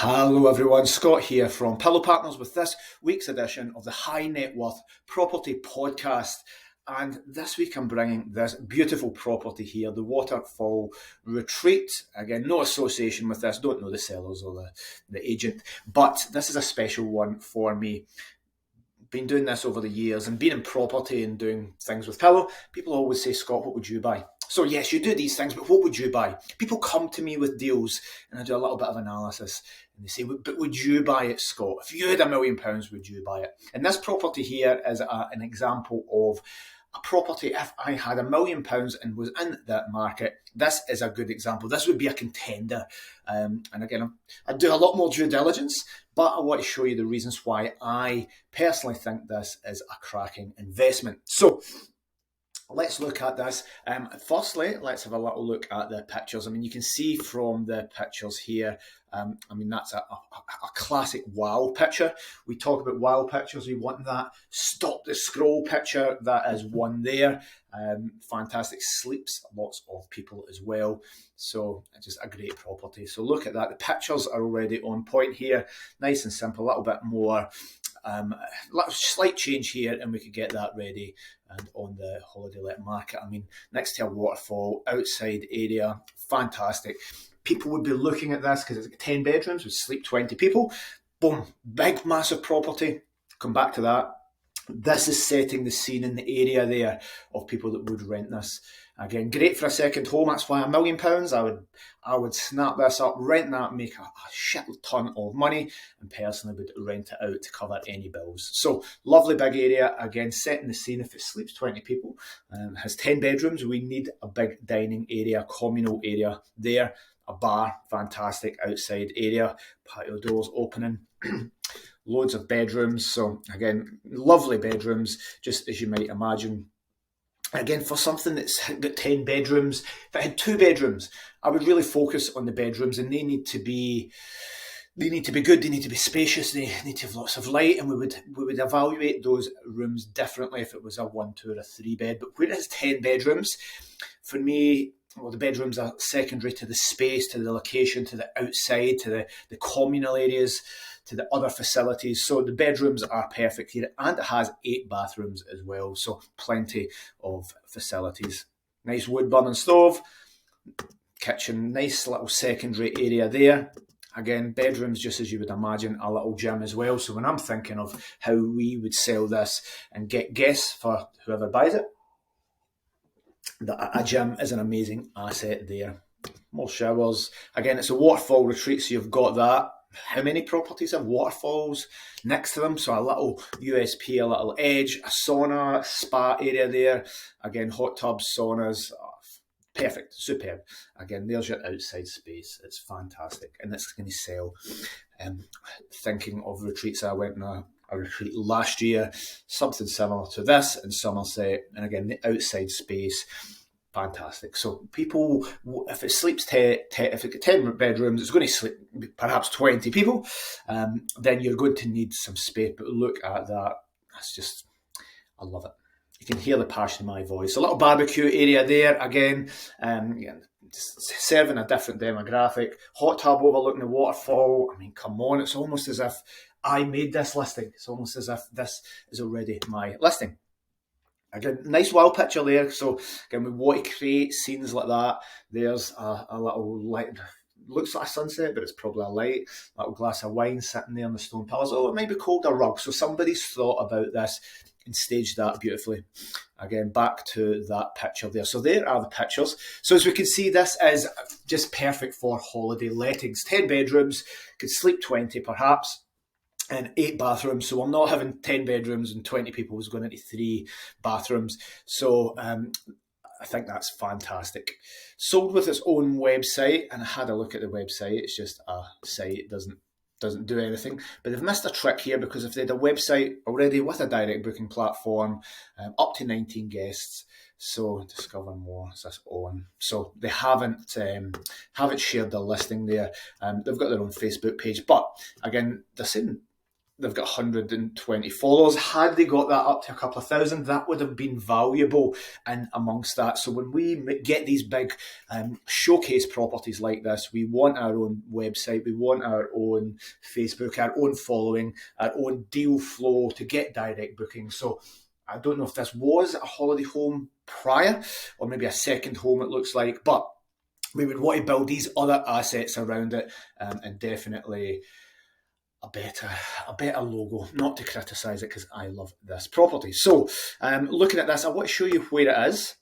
Hello everyone, Scott here from Pillow Partners with this week's edition of the High Net Worth Property Podcast. And this week I'm bringing this beautiful property here, the Waterfall Retreat. Again, no association with this, don't know the sellers or the agent, but this is a special one for me. Been doing this over the years and being in property and doing things with Pillow, people always say, Scott, what would you buy? So yes, you do these things, but what would you buy? People come to me with deals and I do a little bit of analysis and they say, but would you buy it, Scott? If you had £1 million, would you buy it? And this property here is an example of a property. If I had £1 million and was in that market, this is a good example. This would be a contender. And again, I do a lot more due diligence, but I want to show you the reasons why I personally think this is a cracking investment. So let's look at this. Firstly, let's have a little look at the pictures. I mean, you can see from the pictures here, that's a classic wow picture. We talk about wow pictures. We want that stop the scroll picture. That is one there. Fantastic. Sleeps lots of people as well. So just a great property. So look at that. The pictures are already on point here. Nice and simple. A little bit more. Slight change here and we could get that ready and on the holiday let market. I mean, next to a waterfall, outside area, fantastic. People would be looking at this because it's 10 bedrooms, would sleep 20 people. Boom, big massive property. Come back to that. This is setting the scene in the area there of people that would rent this. Again, great for a second home. That's why £1 million. I would snap this up, rent that, make a shit ton of money, and personally would rent it out to cover any bills. So lovely big area. Again, setting the scene. If it sleeps 20 people, has 10 bedrooms, we need a big dining area, communal area there. A bar, fantastic outside area, patio doors opening. Loads of bedrooms. So again, lovely bedrooms, just as you might imagine. Again, for something that's got 10 bedrooms, if it had 2 bedrooms, I would really focus on the bedrooms, and they need to be good, they need to be spacious, they need to have lots of light, and we would evaluate those rooms differently if it was a 1, 2 or a 3 bed. But where it has 10 bedrooms, for me, well, the bedrooms are secondary to the space, to the location, to the outside, to the communal areas, to the other facilities. So the bedrooms are perfect here, and it has 8 bathrooms as well, so plenty of facilities. Nice wood burning stove, kitchen, nice little secondary area there. Again, bedrooms, just as you would imagine, a little gym as well. So when I'm thinking of how we would sell this and get guests for whoever buys it, a gym is an amazing asset there. More showers. Again, it's a waterfall retreat, so you've got that. How many properties have waterfalls next to them? So a little USP, a little edge, a sauna, spa area there. Again, hot tubs, saunas, perfect, superb. Again, there's your outside space. It's fantastic, and it's going to sell. Thinking of retreats, I went on a retreat last year, something similar to this in Somerset, and again, the outside space. Fantastic. So people, if it sleeps if it got 10 bedrooms, it's going to sleep perhaps 20 people. Then you're going to need some space. But look at that. That's just, I love it. You can hear the passion in my voice. A little barbecue area there. Again, serving a different demographic. Hot tub overlooking the waterfall. I mean, come on. It's almost as if I made this listing. It's almost as if this is already my listing. Again, nice wild picture there. So again, we want to create scenes like that. There's a little light, looks like a sunset, but it's probably a light. Little glass of wine sitting there on the stone pillars. Oh, it might be called a rug. So somebody's thought about this and staged that beautifully. Again, back to that picture there. So there are the pictures. So as we can see, this is just perfect for holiday lettings. 10 bedrooms, could sleep 20 perhaps. And 8 bathrooms, so we're not having 10 bedrooms and 20 people. It's going into 3 bathrooms. So I think that's fantastic. Sold with its own website, and I had a look at the website. It's just a site. It doesn't do anything. But they've missed a trick here, because if they had a website already with a direct booking platform, up to 19 guests. So discover more. Is this on? So they haven't shared the listing there. They've got their own Facebook page, but again, they're saying they've got 120 followers. Had they got that up to a couple of thousand, that would have been valuable in amongst that. So when we get these big showcase properties like this, we want our own website, we want our own Facebook, our own following, our own deal flow to get direct bookings. So I don't know if this was a holiday home prior, or maybe a second home it looks like, but we would want to build these other assets around it, and definitely a better logo. Not to criticise it, because I love this property. So looking at this, I want to show you where it is.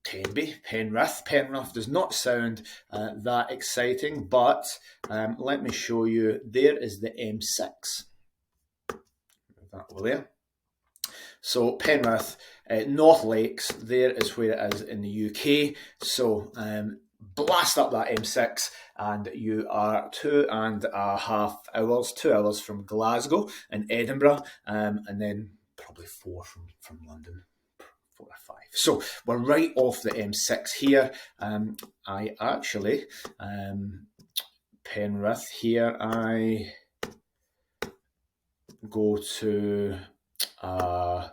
Tenby, Penrith. Penrith does not sound that exciting, but let me show you. There is the M6. That over there. So Penrith, North Lakes, there is where it is in the UK. So blast up that M6 and you are 2.5 hours, 2 hours from Glasgow and Edinburgh, and then probably 4 from London. 4 or 5. So we're right off the M6 here. I actually, Penrith here, I go to a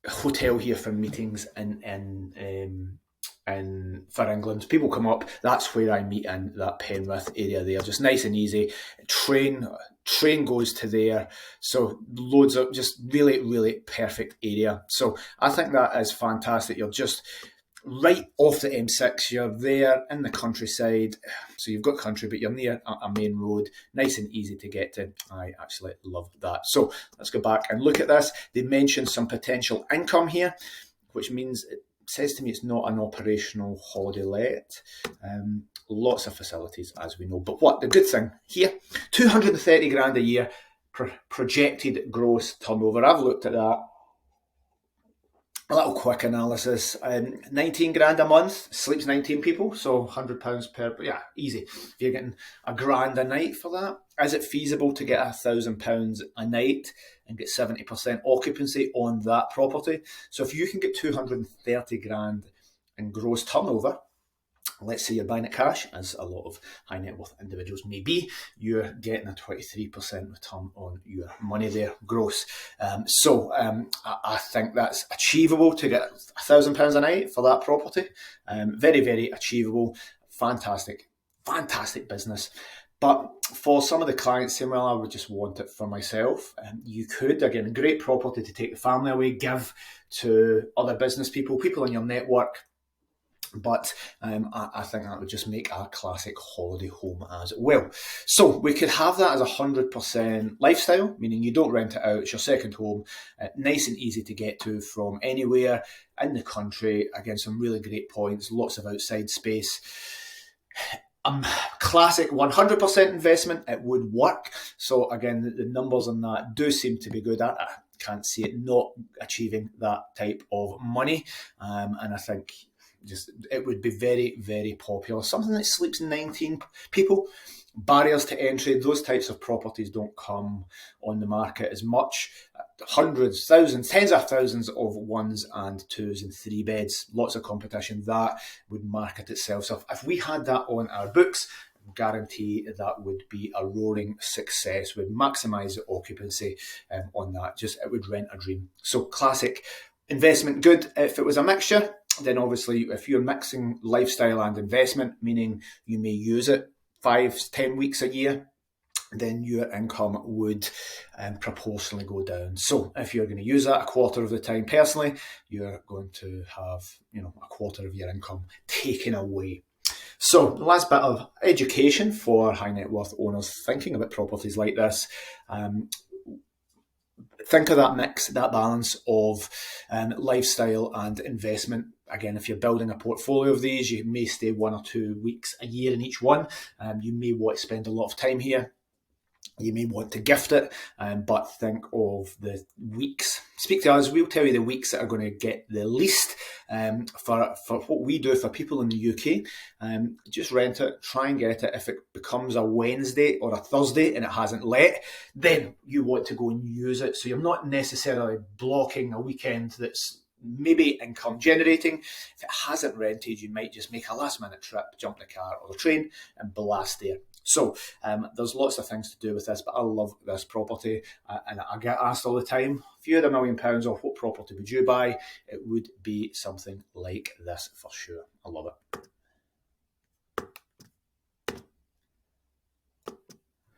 hotel here for meetings in for England. People come up, that's where I meet in that Penrith area there. Just nice and easy. Train goes to there. So loads of just really, really perfect area. So I think that is fantastic. You're just right off the M6, you're there in the countryside. So you've got country, but you're near a main road, nice and easy to get to. I actually love that. So let's go back and look at this. They mentioned some potential income here, which means it says to me it's not an operational holiday let. Lots of facilities, as we know. But what the good thing here, 230 grand a year, projected gross turnover. I've looked at that. A little quick analysis, 19 grand a month, sleeps 19 people, so £100 per, yeah, easy. If you're getting a grand a night for that, is it feasible to get £1,000 a night and get 70% occupancy on that property? So if you can get 230 grand in gross turnover, let's say you're buying it cash, as a lot of high net worth individuals may be, you're getting a 23% return on your money there, gross. I think that's achievable to get £1,000 a night for that property. Very, very achievable. Fantastic business. But for some of the clients saying, well, I would just want it for myself, you could, again, a great property to take the family away, give to other business people in your network. But I think that would just make a classic holiday home as well. So we could have that as 100% lifestyle, meaning you don't rent it out, it's your second home, nice and easy to get to from anywhere in the country. Again, some really great points, lots of outside space. Classic 100% investment, it would work. So again, the numbers on that do seem to be good. I can't see it not achieving that type of money. And I think it would be very, very popular. Something that sleeps 19 people. Barriers to entry, those types of properties don't come on the market as much. Hundreds, thousands, tens of thousands of 1s and 2s and 3 beds. Lots of competition. That would market itself. So if we had that on our books, I guarantee that would be a roaring success. Would maximise the occupancy on that. It would rent a dream. So classic investment, good. If it was a mixture, then obviously if you're mixing lifestyle and investment, meaning you may use it 5-10 weeks a year, then your income would proportionally go down. So if you're going to use that a quarter of the time personally, you're going to have a quarter of your income taken away. So the last bit of education for high net worth owners thinking about properties like this. Think of that mix, that balance of lifestyle and investment. Again, if you're building a portfolio of these, you may stay 1 or 2 weeks a year in each one. You may want to spend a lot of time here. You may want to gift it, but think of the weeks. Speak to us, we'll tell you the weeks that are going to get the least for what we do for people in the UK. Just rent it, try and get it. If it becomes a Wednesday or a Thursday and it hasn't let, then you want to go and use it. So you're not necessarily blocking a weekend that's maybe income generating. If it hasn't rented, you might just make a last minute trip, jump the car or the train and blast there. So there's lots of things to do with this, but I love this property, and I get asked all the time, if you had £1 million off, what property would you buy? It would be something like this for sure. I love it.